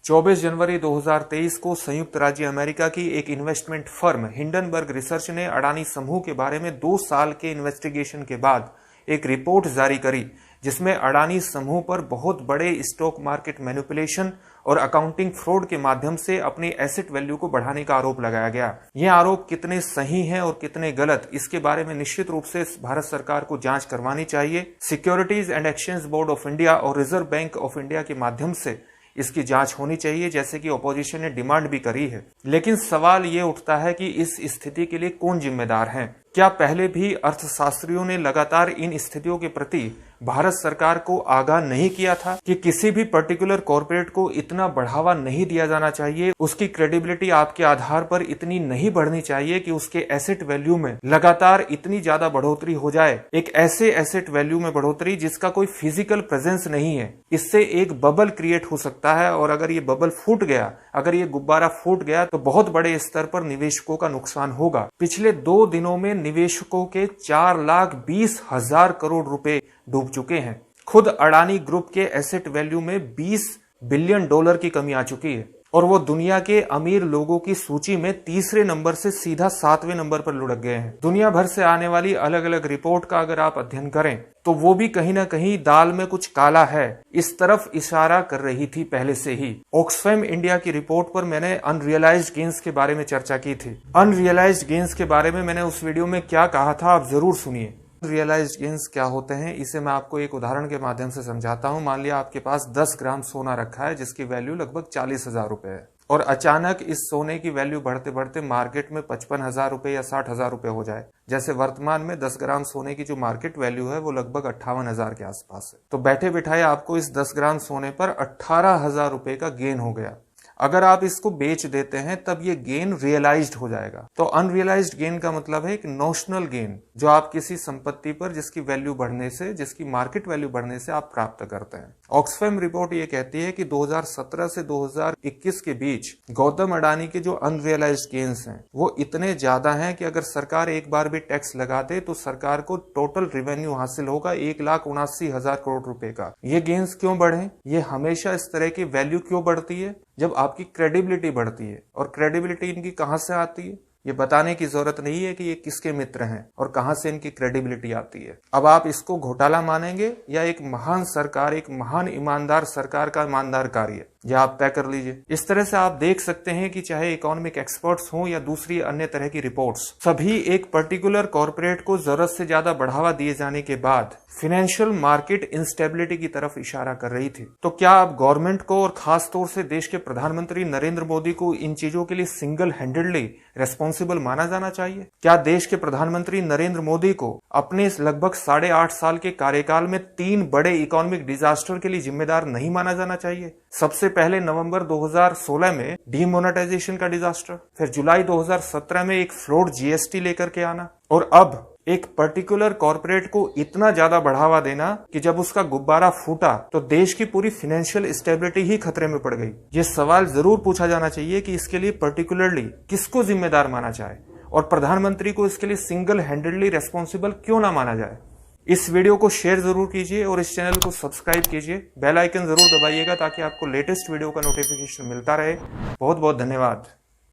24 जनवरी 2023 को संयुक्त राज्य अमेरिका की एक इन्वेस्टमेंट फर्म हिंडनबर्ग रिसर्च ने अडानी समूह के बारे में 2 साल के इन्वेस्टिगेशन के बाद एक रिपोर्ट जारी करी, जिसमें अडानी समूह पर बहुत बड़े स्टॉक मार्केट मैनिपुलेशन और अकाउंटिंग फ्रॉड के माध्यम से अपनी एसेट वैल्यू को बढ़ाने का आरोप लगाया गया। ये आरोप कितने सही हैं और कितने गलत, इसके बारे में निश्चित रूप से भारत सरकार को जांच करवानी चाहिए। Securities and exchange board of India और रिजर्व बैंक ऑफ इंडिया के माध्यम से इसकी जांच होनी चाहिए, जैसे कि ऑपोजिशन ने डिमांड भी करी है। लेकिन सवाल ये उठता है कि इस स्थिति के लिए कौन जिम्मेदार है? क्या पहले भी अर्थशास्त्रियों ने लगातार इन स्थितियों के प्रति भारत सरकार को आगाह नहीं किया था कि किसी भी पर्टिकुलर कॉर्पोरेट को इतना बढ़ावा नहीं दिया जाना चाहिए, उसकी क्रेडिबिलिटी आपके आधार पर इतनी नहीं बढ़नी चाहिए कि उसके एसेट वैल्यू में लगातार इतनी ज्यादा बढ़ोतरी हो जाए, एक ऐसे एसेट वैल्यू में बढ़ोतरी जिसका कोई फिजिकल प्रेजेंस नहीं है। इससे एक बबल क्रिएट हो सकता है और अगर ये बबल फूट गया, अगर ये गुब्बारा फूट गया तो बहुत बड़े स्तर पर निवेशकों का नुकसान होगा। पिछले 2 दिनों में निवेशकों के 4,20,000 करोड़ रुपए डूब चुके हैं। खुद अडानी ग्रुप के एसेट वैल्यू में $20 बिलियन की कमी आ चुकी है और वो दुनिया के अमीर लोगों की सूची में तीसरे नंबर से सीधा 7वें नंबर पर लुढ़क गए हैं। दुनिया भर से आने वाली अलग अलग रिपोर्ट का अगर आप अध्ययन करें तो वो भी कहीं ना कहीं दाल में कुछ काला है, इस तरफ इशारा कर रही थी पहले से ही। ऑक्सफैम इंडिया की रिपोर्ट पर मैंने अनरियलाइज्ड गेन्स के बारे में चर्चा की थी। अनरियलाइज्ड गेन्स के बारे में मैंने उस वीडियो में क्या कहा था, आप जरूर सुनिए। रियलाइज्ड गेन्स क्या होते हैं, इसे मैं आपको एक उदाहरण के माध्यम से समझाता हूं। मान लिया आपके पास 10 ग्राम सोना रखा है जिसकी वैल्यू लगभग 40,000 रुपए है और अचानक इस सोने की वैल्यू बढ़ते बढ़ते मार्केट में 55,000 रुपए या 60,000 रुपए हो जाए। जैसे वर्तमान में 10 ग्राम सोने की जो मार्केट वैल्यू है वो लगभग 58,000 के आसपास है। तो बैठे बिठाए आपको इस 10 ग्राम सोने पर 18,000 रुपए का गेन हो गया। अगर आप इसको बेच देते हैं तब ये गेन रियलाइज्ड हो जाएगा। तो अनरियलाइज्ड गेन का मतलब है एक नोशनल गेन जो आप किसी संपत्ति पर जिसकी वैल्यू बढ़ने से, जिसकी मार्केट वैल्यू बढ़ने से आप प्राप्त करते हैं। ऑक्सफैम रिपोर्ट ये कहती है कि 2017 से 2021 के बीच गौतम अडानी के जो अनरियलाइज्ड गेन्स हैं वो इतने ज्यादा हैं कि अगर सरकार एक बार भी टैक्स लगा दे तो सरकार को टोटल रेवेन्यू हासिल होगा 1,79,000 करोड़ रुपए का। ये गेन्स क्यों बढ़े? ये हमेशा इस तरह की वैल्यू क्यों बढ़ती है? जब आपकी क्रेडिबिलिटी बढ़ती है। और क्रेडिबिलिटी इनकी कहां से आती है ये बताने की जरूरत नहीं है कि ये किसके मित्र हैं और कहां से इनकी क्रेडिबिलिटी आती है। अब आप इसको घोटाला मानेंगे या एक महान सरकार, एक महान ईमानदार सरकार का ईमानदार कार्य, या आप तय कर लीजिए। इस तरह से आप देख सकते हैं कि चाहे इकोनॉमिक एक्सपर्ट्स हों या दूसरी अन्य तरह की रिपोर्ट्स, सभी एक पर्टिकुलर कॉर्पोरेट को जरूरत से ज्यादा बढ़ावा दिए जाने के बाद फाइनेंशियल मार्केट इंस्टेबिलिटी की तरफ इशारा कर रही थी। तो क्या अब गवर्नमेंट को और खास तौर से देश के प्रधानमंत्री नरेंद्र मोदी को इन चीजों के लिए सिंगल हैंडेडली रेस्पॉन्सिबल माना जाना चाहिए? क्या देश के प्रधानमंत्री नरेंद्र मोदी को अपने लगभग 8.5 साल के कार्यकाल में 3 बड़े इकोनॉमिक डिजास्टर के लिए जिम्मेदार नहीं माना जाना चाहिए? सबसे पहले नवंबर 2016 में डीमोनेटाइजेशन का डिजास्टर, फिर जुलाई 2017 में एक फ्लोट जीएसटी लेकर के आना, और अब एक पर्टिकुलर कॉर्पोरेट को इतना ज्यादा बढ़ावा देना कि जब उसका गुब्बारा फूटा तो देश की पूरी फाइनेंशियल स्टेबिलिटी ही खतरे में पड़ गई। ये सवाल जरूर पूछा जाना चाहिए कि इसके लिए पर्टिकुलरली किसको जिम्मेदार माना जाए और प्रधानमंत्री को इसके लिए सिंगल हैंडेडली रेस्पॉन्सिबल क्यों ना माना जाए। इस वीडियो को शेयर जरूर कीजिए और इस चैनल को सब्सक्राइब कीजिए। बेल आइकन जरूर दबाइएगा ताकि आपको लेटेस्ट वीडियो का नोटिफिकेशन मिलता रहे। बहुत बहुत धन्यवाद।